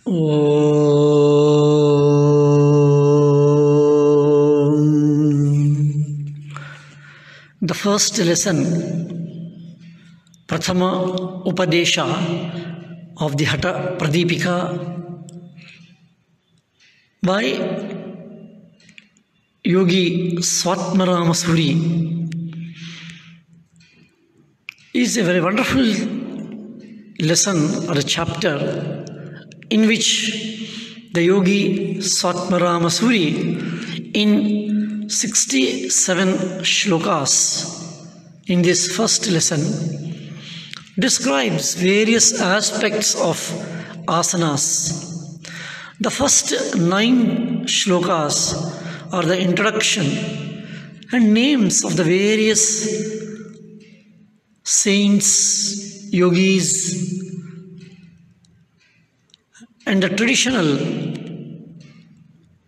The first lesson, Prathama Upadesha of the Hatha Pradeepika by Yogi Swatmarama Suri, is a very wonderful lesson or a chapter in which the Yogi Swatmarama Suri in 67 shlokas in this first lesson describes various aspects of asanas. The first 9 shlokas are the introduction and names of the various saints, yogis, and the traditional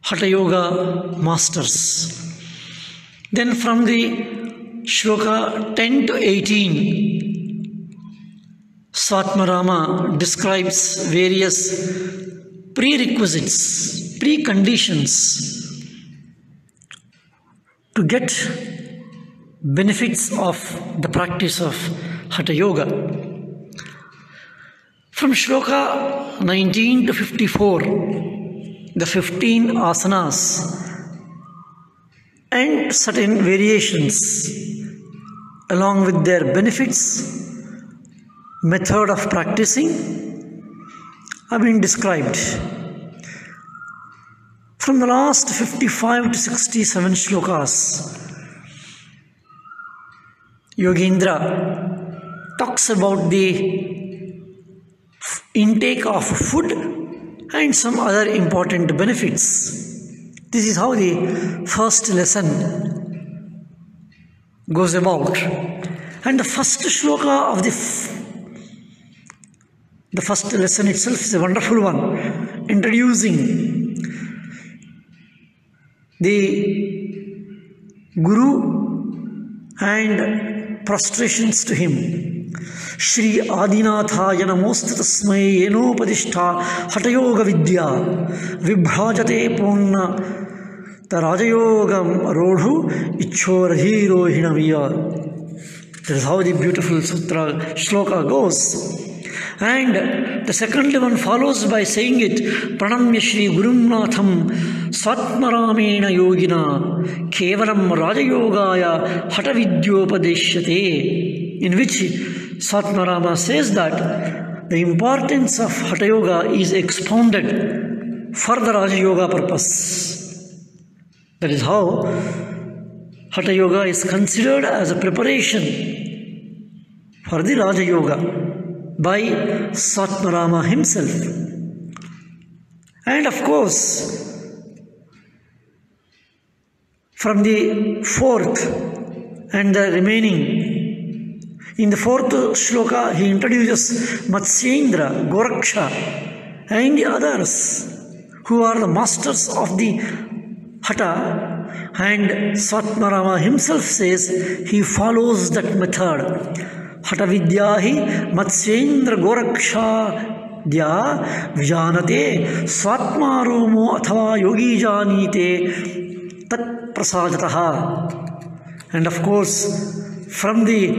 Hatha Yoga masters. Then from the shloka 10 to 18, Swatmarama describes various prerequisites, preconditions to get benefits of the practice of Hatha Yoga. From shloka 19 to 54, the 15 asanas and certain variations along with their benefits, method of practicing have been described. From the last 55 to 67 shlokas, Yogendra talks about the intake of food and some other important benefits. This is how the first lesson goes about. And the first shloka of the first lesson itself is a wonderful one, introducing the Guru and prostrations to him. Shri Adinathaya namostu tasmai yenopadishta hatayoga vidya vibhajate purna tarajayogam arodhu ichorahiro hinamiya. That is how the beautiful sutra shloka goes. And the second one follows by saying it, Pranamya Shri Gurumnatham Swatmaramena Yogina Kevaram Rajayogaya Hatha Vidyopadasyate, in which Swatmarama says that the importance of Hatha Yoga is expounded for the Raja Yoga purpose. That is how Hatha Yoga is considered as a preparation for the Raja Yoga by Swatmarama himself. And of course, from the fourth and the remaining, in the fourth shloka, he introduces Matsyendra, Goraksha, and the others who are the masters of the Hatha. And Swatmarama himself says he follows that method. Hatha Vidyahi Matsyendra Goraksha Dya Vijanate Swatmaromo Athava Yogi Janite Tat Prasajataha. And of course, from the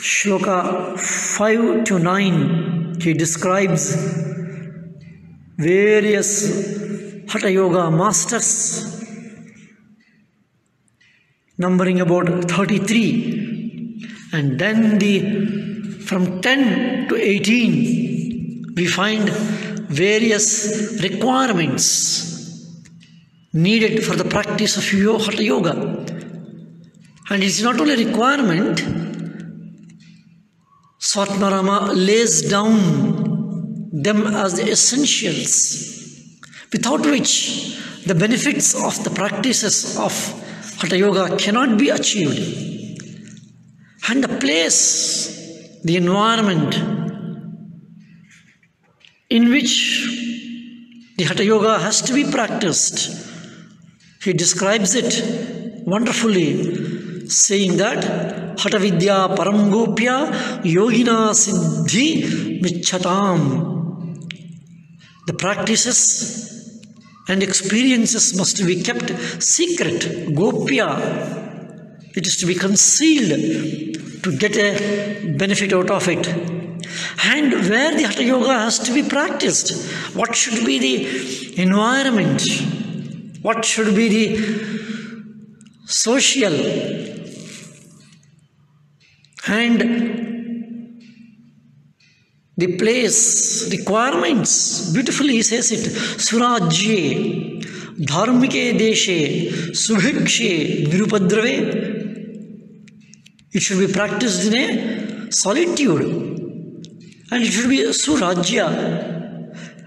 shloka 5 to 9, he describes various Hatha Yoga masters, numbering about 33. And then from 10 to 18, we find various requirements needed for the practice of Hatha Yoga. And it's not only a requirement, Swatmarama lays down them as the essentials, without which the benefits of the practices of Hatha Yoga cannot be achieved. And the place, the environment in which the Hatha Yoga has to be practiced, he describes it wonderfully, saying that Hatha Vidya Paramgopya Yogina Siddhi Michatam. The practices and experiences must be kept secret, gopya. It is to be concealed to get a benefit out of it. And where the Hatha Yoga has to be practiced, what should be the environment, what should be the social and the place requirements. Beautifully he says it, Surajye, Dharmike Deshe, Subhikshe, Nirupadrave. It should be practiced in a solitude. And it should be Surajya.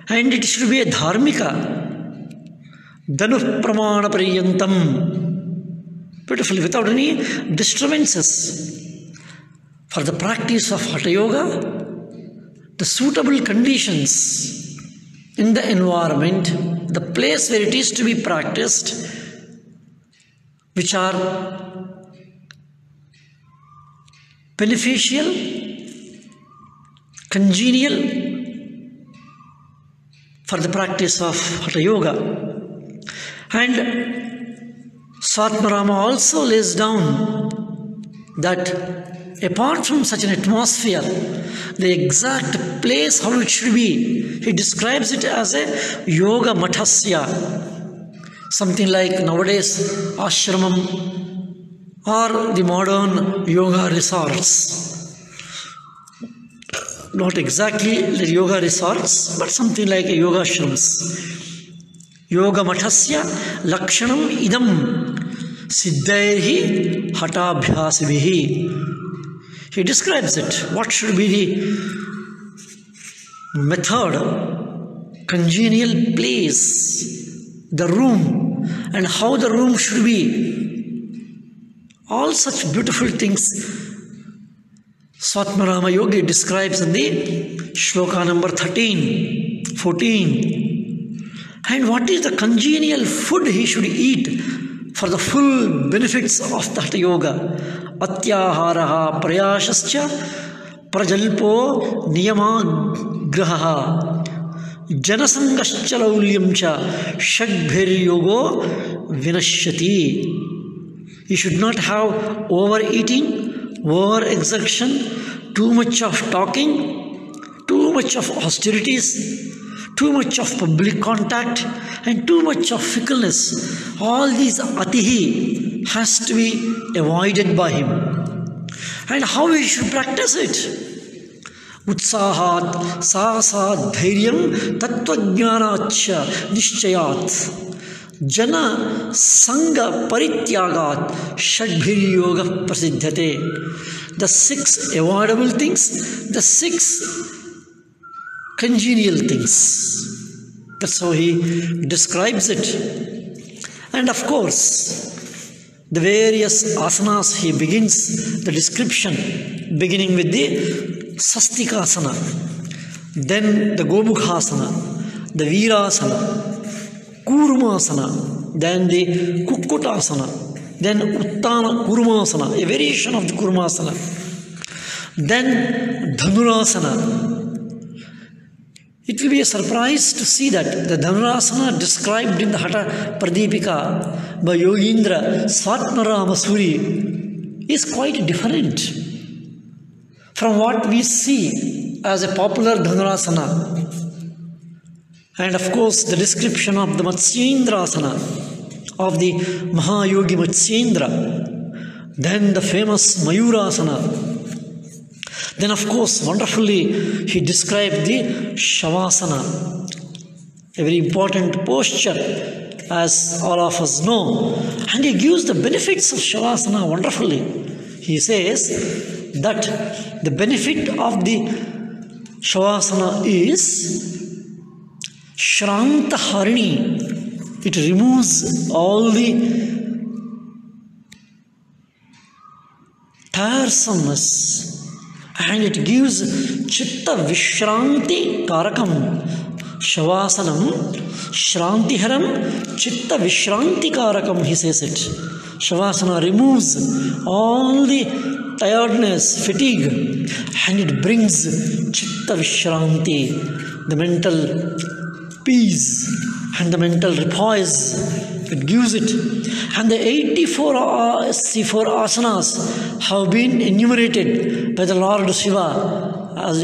And it should be a Dharmika. Danu Pramana Pariyantam. Beautifully, without any disturbances. For the practice of Hatha Yoga, the suitable conditions in the environment, the place where it is to be practiced, which are beneficial, congenial for the practice of Hatha Yoga. And Swatmarama also lays down that apart from such an atmosphere, the exact place how it should be, he describes it as a yoga mathasya, something like nowadays ashramam or the modern yoga resorts. Not exactly the yoga resorts, but something like a yoga ashrams. Yoga mathasya lakshanam idam siddhaihi hatabhyasibihi. He describes it. What should be the method, congenial place, the room, and how the room should be. All such beautiful things Swatmarama Yogi describes in the shloka number 13, 14. And what is the congenial food he should eat for the full benefits of the Hatha Yoga? Atyaharaha prayashascha prajalpo niyamagraha janasangascha laulyamcha shadbhir yogo vinashyati. You should not have overeating, over-exertion, too much of talking, too much of austerities, too much of public contact, and too much of fickleness. All these atihi has to be avoided by him. And how we should practice it? Utsahat, sahasat, dhairyam, tattvajnanacha, nishchayat. Jana sanga parityagat shadbhir yoga prasiddhate. The 6 avoidable things, the 6 congenial things. That's how he describes it. And of course, the various asanas, he begins the description, beginning with the Sastikasana, then the Gomukhasana, the Virasana, Kurmasana, then the Kukkutasana, then Uttana Kurmasana, a variation of the Kurmasana, then Dhanurasana. It will be a surprise to see that the Dhanurasana described in the Hatha Pradeepika by Yogindra Swatmarama Suri is quite different from what we see as a popular Dhanurasana. And of course, the description of the Matsyendrasana, of the Mahayogi Matsyendra, then the famous Mayurasana. Then of course, wonderfully, he described the Shavasana, a very important posture, as all of us know. And he gives the benefits of Shavasana wonderfully. He says that the benefit of the Shavasana is Shranta Harini. It removes all the tiresomeness and it gives Chitta Vishranti Karakam. Shavasanam Shrantiharam Chitta Vishranti Karakam, he says it. Shavasana removes all the tiredness, fatigue, and it brings Chitta Vishranti, the mental peace and the mental repose it gives it. And the 84 asanas have been enumerated by the Lord Shiva as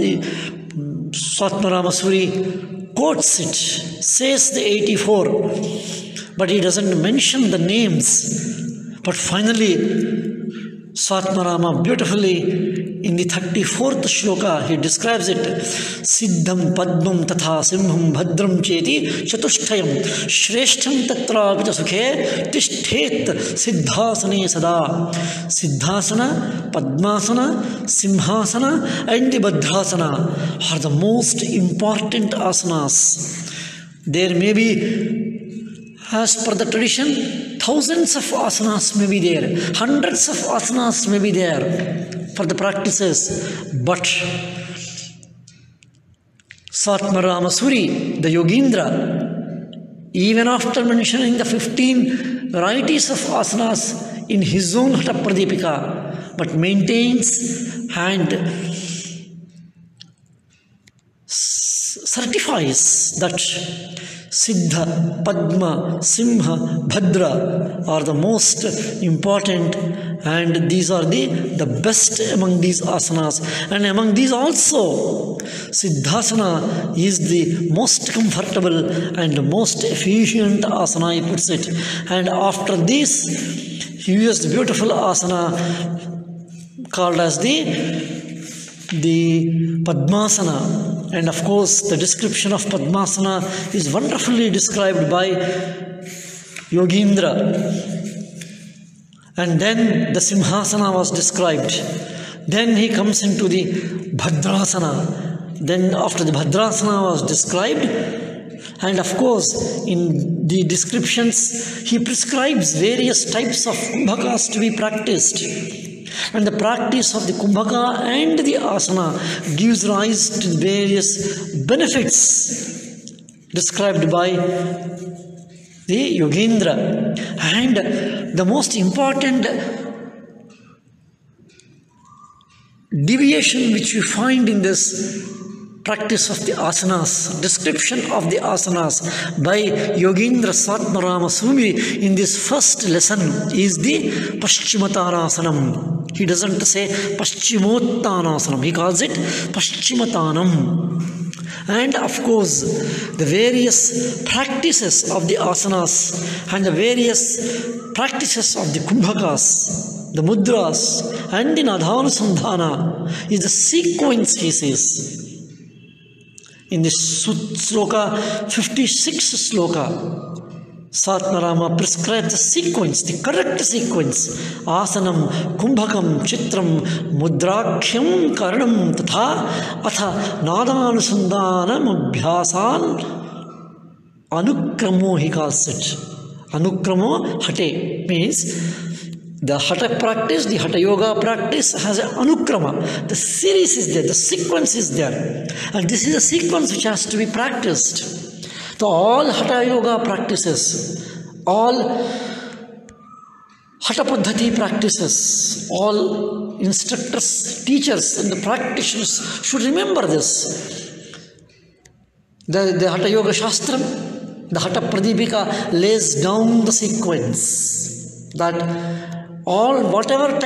Swatmarama Suri quotes it, says the 84, but he doesn't mention the names. But finally, Swatmarama beautifully in the 34th shloka he describes it. Siddham padmam tatha simham bhadram cheti chatushtayam shreshtham tatra vita sukhe tishthet siddhasane sada. Siddhasana, padmasana, simhasana and the bhadrasana are the most important asanas. There may be, as per the tradition, thousands of asanas may be there, hundreds of asanas may be there for the practices, but Swatmarama Suri, the Yogindra, even after mentioning the 15 varieties of asanas in his own Hatha Pradeepika, but maintains and certifies that Siddha, Padma, Simha, Bhadra are the most important, and these are the best among these asanas. And among these also, Siddhasana is the most comfortable and most efficient asana, he puts it. And after this, he used the beautiful asana called as the Padmasana. And of course, the description of Padmasana is wonderfully described by Yogindra. And then the Simhasana was described. Then he comes into the Bhadrasana. Then after the Bhadrasana was described, and of course, in the descriptions, he prescribes various types of kumbhakas to be practiced. And the practice of the kumbhaka and the asana gives rise to various benefits described by the Yogindra. And the most important deviation which we find in this practice of the asanas, description of the asanas by Yogindra Swatmarama Suri in this first lesson is the Paschimottanasana. He doesn't say Paschimottanasana, he calls it Paschimottanam. And of course, the various practices of the asanas and the various practices of the kumbhakas, the mudras and the nadhanusandhana is the sequence, he says. In this sloka, 56 sloka, Swatmarama prescribes the sequence, the correct sequence. Asanam, kumbhakam, chitram, mudrakhyam, karanam, tatha, atha, nadanusandhanam, abhyasan, anukramo, he calls it. Anukramo hate means the Hatha practice, the Hatha Yoga practice has an anukrama. The series is there, the sequence is there. And this is a sequence which has to be practiced. So all Hatha Yoga practices, all Hatha Paddhati practices, all instructors, teachers and the practitioners should remember this. The Hatha Yoga Shastram, the Hatha Pradeepika lays down the sequence that whatever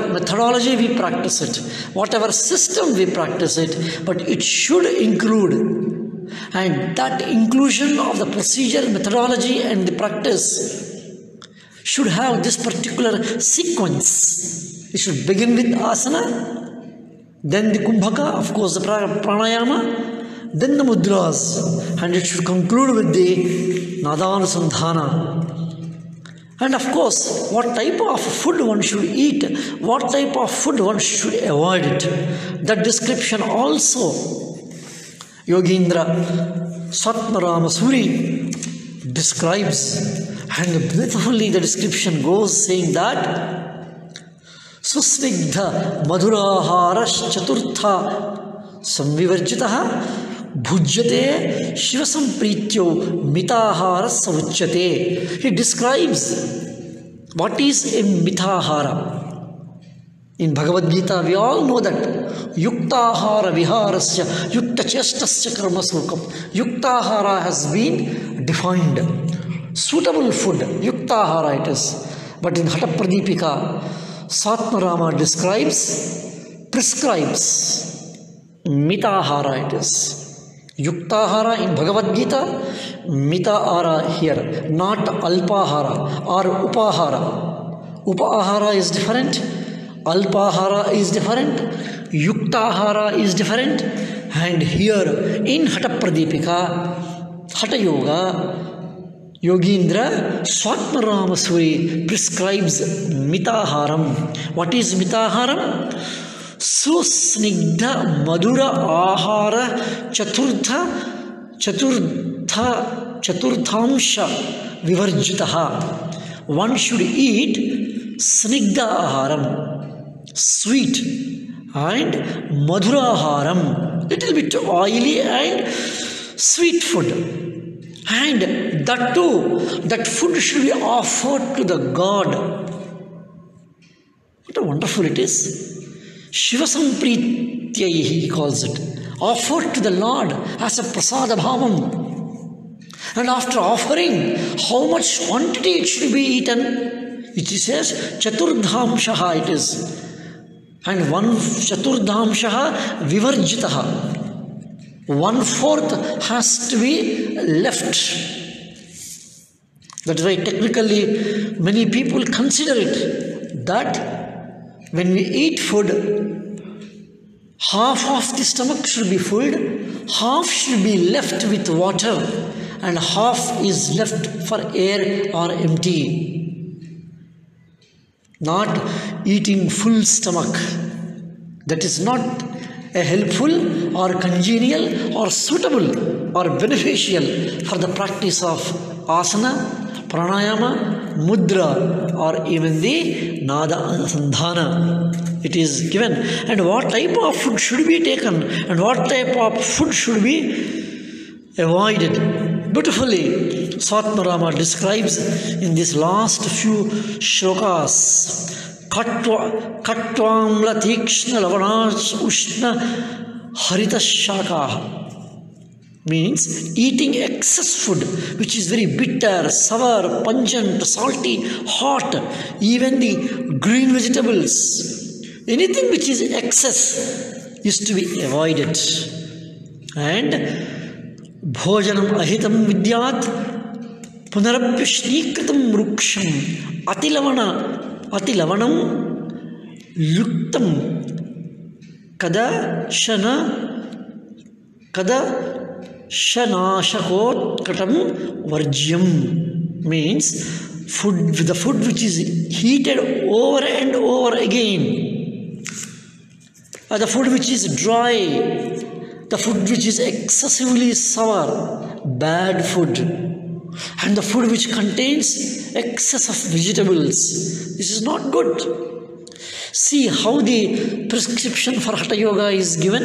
methodology we practice it, whatever system we practice it, but it should include, and that inclusion of the procedure, methodology and the practice should have this particular sequence. It should begin with asana, then the kumbhaka, of course the pranayama, then the mudras, and it should conclude with the nadanusandhana. And of course, what type of food one should eat, what type of food one should avoid it. That description also Yogindra Swatmarama Suri describes, and beautifully the description goes saying that Susnigdha Madhuraharash Chaturtha Samvivarjitaha Bhujyate Shivasamprityo Mitahara Savuchyate. He describes what is a Mitahara. In Bhagavad Gita, we all know that Yuktahara Viharasya Yukta Chestasya Karma Sukam. Yuktahara has been defined. Suitable food, Yuktahara it is. But in Hatha Pradeepika, Swatmarama prescribes Mitahara it is. Yuktahara in Bhagavad Gita, Mitahara here, not Alpahara or Upahara. Upahara is different, Alpahara is different, Yuktahara is different, and here in Hatha Pradeepika, Hatha Yoga, Yogindra Swatmarama Suri prescribes Mitaharam. What is Mitaharam? Susnigdha Madura Ahara Chaturthamsha Vivarjitaha. One should eat Snigdha Aharam, sweet, and Madhura Aharam, little bit oily and sweet food. And that too, that food should be offered to the God. What a wonderful it is. Shiva Samprithyayi, he calls it. Offered to the Lord as a prasada bhavam. And after offering, how much quantity it should be eaten? It says, Chaturdhamshaha it is. And one Chaturdhamshaha Vivarjitaha. 1/4 has to be left. That's why technically many people consider it that when we eat food, half of the stomach should be filled, half should be left with water, and half is left for air or empty. Not eating full stomach. That is not a helpful or congenial or suitable or beneficial for the practice of asana, pranayama, mudra, or even the nada sandhana. It is given. And what type of food should be taken and what type of food should be avoided. Beautifully, Swatmarama describes in these last few shlokas. Kattvamla tikshna lavanash ushna harita shaka means eating excess food which is very bitter, sour, pungent, salty, hot, even the green vegetables. Anything which is excess is to be avoided. And bhojanam ahitam vidyat punarapya shnikritam ruksham Atilavanam yuktam kada shanashakot katam varjyam means the food which is heated over and over again, the food which is dry, the food which is excessively sour, bad food, and the food which contains excess of vegetables. This is not good. See how the prescription for Hatha Yoga is given.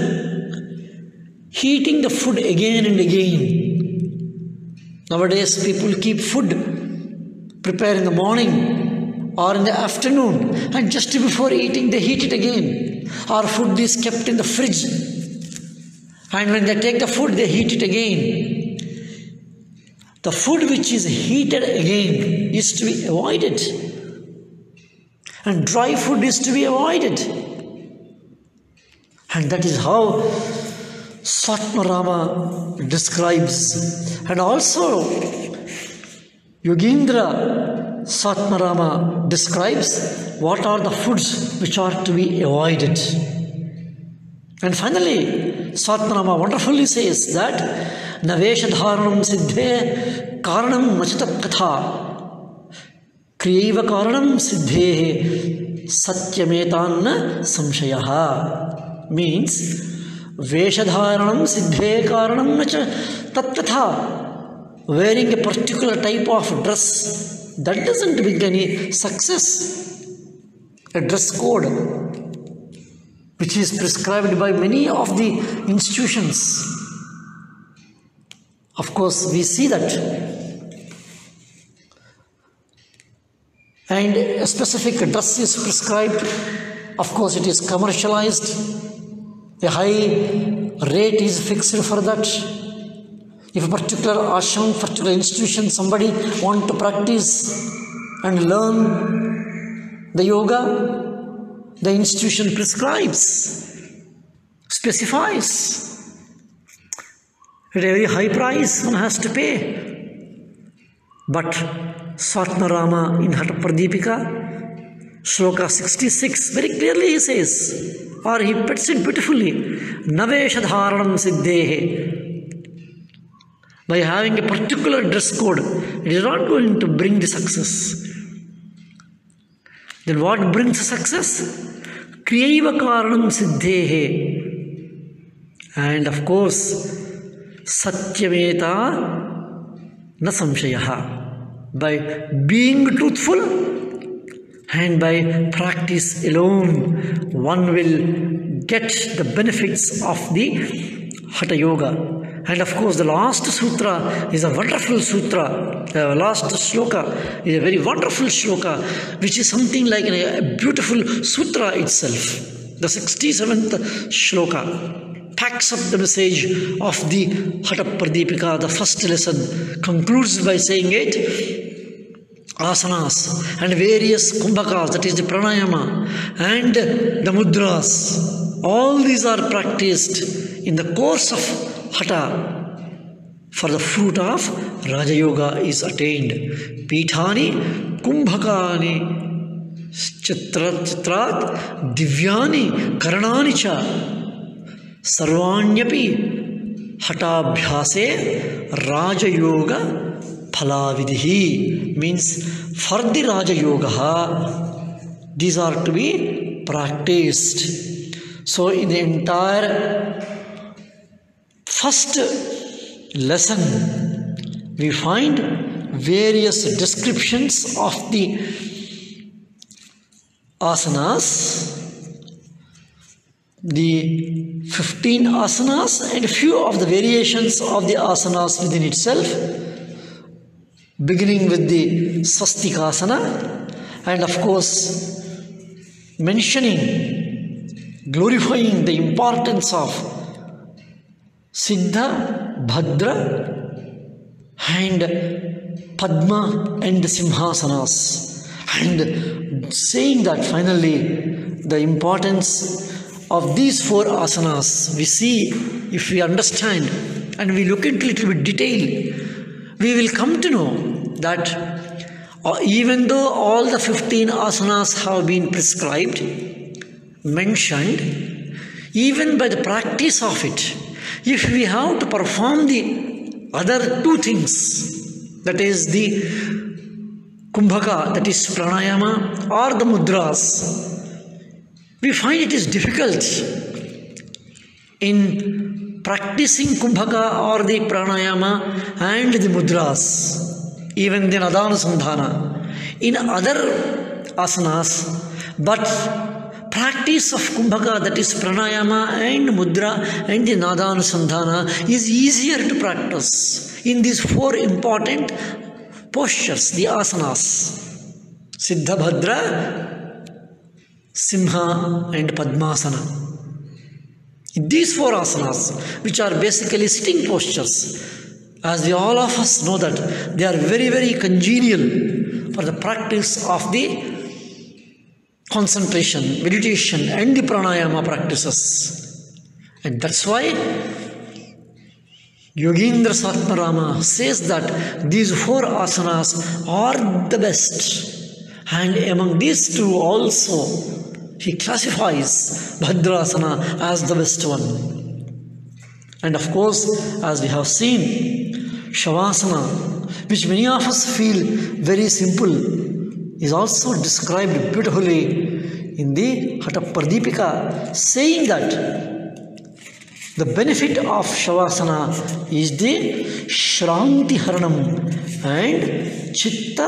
Heating the food again and again. Nowadays people keep food prepared in the morning or in the afternoon, and just before eating they heat it again. Or food is kept in the fridge, and when they take the food they heat it again. The food which is heated again is to be avoided, and dry food is to be avoided. And that is how Swatmarama describes. And also Yogindra Swatmarama describes what are the foods which are to be avoided. And finally Swatmarama wonderfully says that Naveshadharanam siddhe karanam nachatat katha kriyaiva karanam siddhe satyametanna samshayaha means Veshadharanam siddhe karanam nachatat katha, wearing a particular type of dress, that doesn't bring any success. A dress code which is prescribed by many of the institutions. Of course, we see that. And a specific dress is prescribed. Of course, it is commercialized. A high rate is fixed for that. If a particular ashram, particular institution, somebody want to practice and learn the yoga, the institution prescribes, specifies. At a very high price one has to pay. But Swatmarama in Hatha Pradeepika, Shloka 66, very clearly he says, or he puts it beautifully, Navesha Dharanam Siddhehe. By having a particular dress code, it is not going to bring the success. Then what brings success? Kriyaiva Karanam Siddhehe. And of course, Satyameta Na Samshayaha. By being truthful and by practice alone, one will get the benefits of the Hatha Yoga. And of course, the last sutra is a wonderful sutra. The last shloka is a very wonderful shloka, which is something like a beautiful sutra itself. The 67th shloka packs up the message of the Hatha Pradeepika. The first lesson concludes by saying it, asanas and various kumbhakas, that is the pranayama, and the mudras. All these are practiced in the course of Hatha, for the fruit of Raja Yoga is attained. Pithani, Kumbhakani, Chitrat, Divyani, Karanani cha, Sarvanyapi, Hatha Bhyase, Raja Yoga, Phalavidhi. Means for the Raja Yoga, these are to be practiced. So in the entire first lesson, we find various descriptions of the asanas, the 15 asanas and a few of the variations of the asanas within itself, beginning with the Swastikasana, and of course mentioning, glorifying the importance of Siddha, Bhadra and Padma and Simhasanas, and saying that finally the importance of these 4 asanas, we see, if we understand and we look into little bit detail, we will come to know that even though all the 15 asanas have been prescribed, mentioned, even by the practice of it, if we have to perform the other 2 things, that is the kumbhaka, that is pranayama, or the mudras, we find it is difficult in practicing kumbhaka or the pranayama and the mudras, even the nadanusandhana, in other asanas, but practice of kumbhaka, that is pranayama and mudra and the nadanusandhana, is easier to practice in these 4 important postures, the asanas, Siddha, Bhadra, Simha and Padmasana. In these 4 asanas, which are basically sitting postures, as we all of us know that they are very, very congenial for the practice of the concentration, meditation and the pranayama practices. And that's why Yogendra Swatmarama says that these 4 asanas are the best, and among these 2 also he classifies Bhadrasana as the best one. And of course, as we have seen, Shavasana, which many of us feel very simple, is also described beautifully in the Hatha Pradeepika, saying that the benefit of Shavasana is the Shranti Haranam and Chitta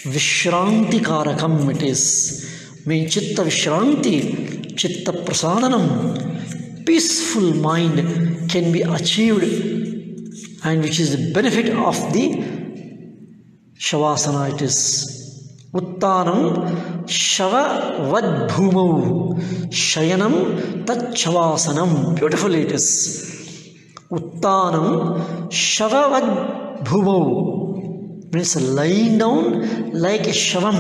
Vishranti Karakam. It is mean Chitta Vishranti, Chitta Prasadanam, peaceful mind can be achieved, and which is the benefit of the Shavasana. It is Uttanam Shava vad bhumau Shayanam tat shavasanam. Beautifully it is. Uttanam Shava vad bhumau means lying down like a shavam.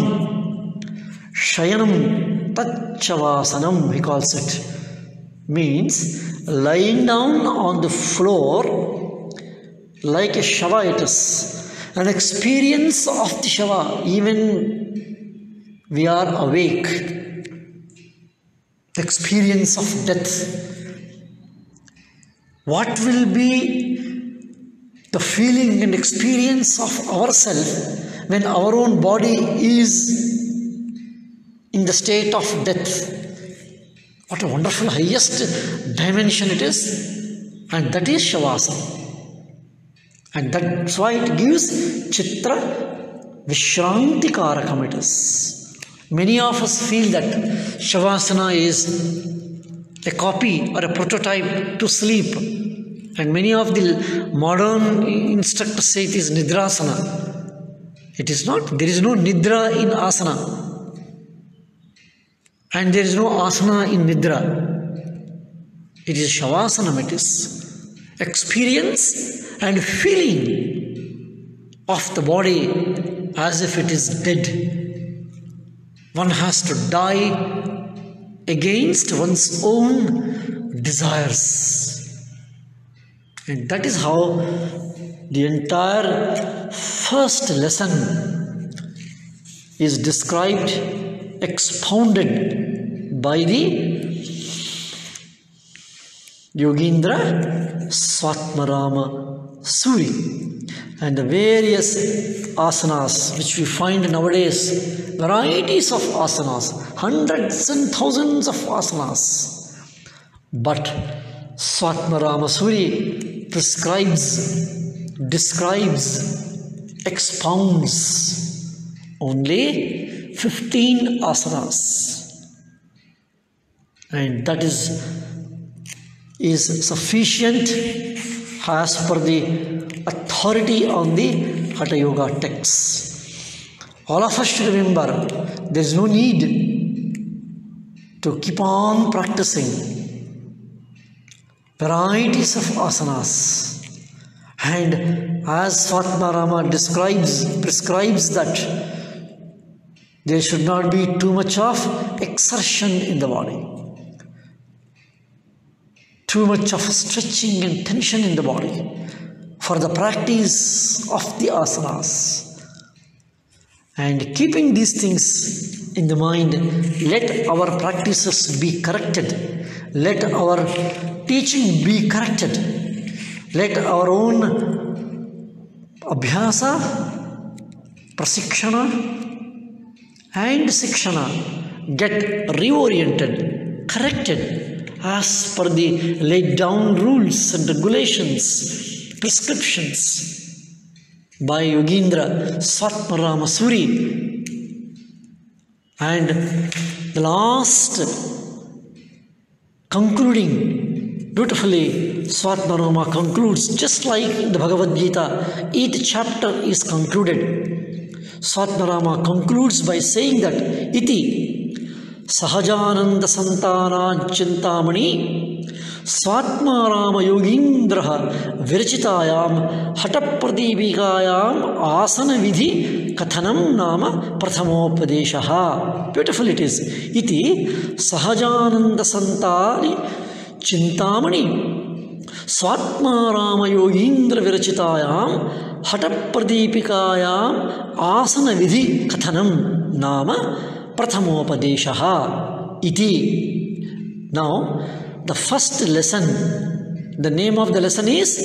Shayanam tat shavasanam he calls it. Means lying down on the floor like a shava it is. An experience of the shava, even we are awake. Experience of death. What will be the feeling and experience of ourselves when our own body is in the state of death? What a wonderful highest dimension it is, and that is Shavasana. And that's why it gives Chitra Vishranti Karakam it is. Many of us feel that Shavasana is a copy or a prototype to sleep. And many of the modern instructors say it is Nidrasana. It is not. There is no Nidra in Asana. And there is no Asana in Nidra. It is Shavasana it is. Experience and feeling of the body as if it is dead. One has to die against one's own desires. And that is how the entire first lesson is described, expounded by the Yogendra Swatmarama Suri, and the various asanas which we find nowadays, varieties of asanas, hundreds and thousands of asanas. But Swatmarama Suri describes, expounds only 15 asanas, and that is sufficient as per the authority on the Hatha Yoga texts. All of us should remember there is no need to keep on practicing varieties of asanas. And as Swatmarama prescribes that there should not be too much of exertion in the body, too much of stretching and tension in the body for the practice of the asanas. And keeping these things in the mind, let our practices be corrected. Let our teaching be corrected. Let our own abhyasa, prasikshana and sikshana get reoriented, corrected as per the laid down rules and regulations, prescriptions by Yogendra Swatmarama Suri. And the last concluding, beautifully Swatmarama concludes, just like in the Bhagavad Gita, each chapter is concluded. Swatmarama concludes by saying that iti Sahajananda Santana Chintamani Swatmarama Yogendraha Virchitayam Hatha Pradeepikayam Asana Vidhi Kathanam Nama Prathamopadeshaha. Beautiful it is. Iti Sahajananda Santani Chintamani Swatmarama Yogendra Virchitayam Hatha Pradeepikayam Asana Vidhi Kathanam Nama Prathamopadeshaha iti. Now, the first lesson, the name of the lesson is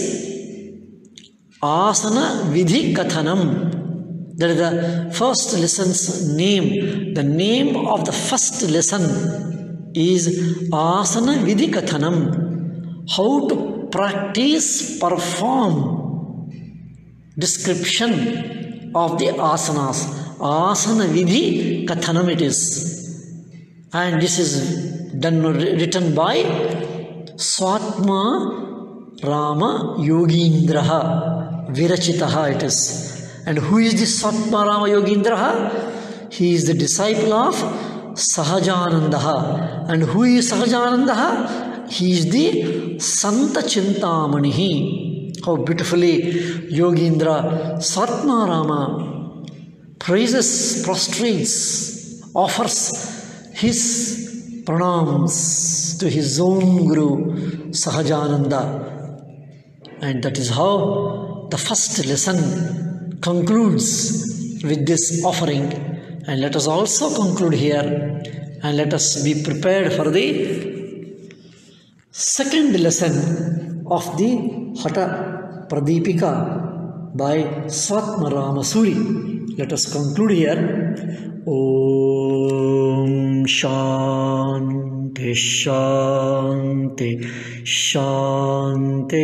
Asana Vidhi Kathanam. That is the first lesson's name. The name of the first lesson is Asana Vidhi Kathanam. How to practice, perform, description of the asanas. Asana Vidhi Kathanam it is. And this is written by Swatma Rama Yogendraha Virachitaha it is. And who is this Swatma Rama Yogendraha? He is the disciple of Sahajananda. And who is Sahajananda? He is the Santa Chintamani. How beautifully Yogindra Satmarama praises, prostrates, offers his pranams to his own Guru Sahajananda. And that is how the first lesson concludes with this offering. And let us also conclude here, and let us be prepared for the second lesson of the Hatha Pradeepika by Swatmarama Suri. Let us conclude here. Om Shanti Shanti Shanti.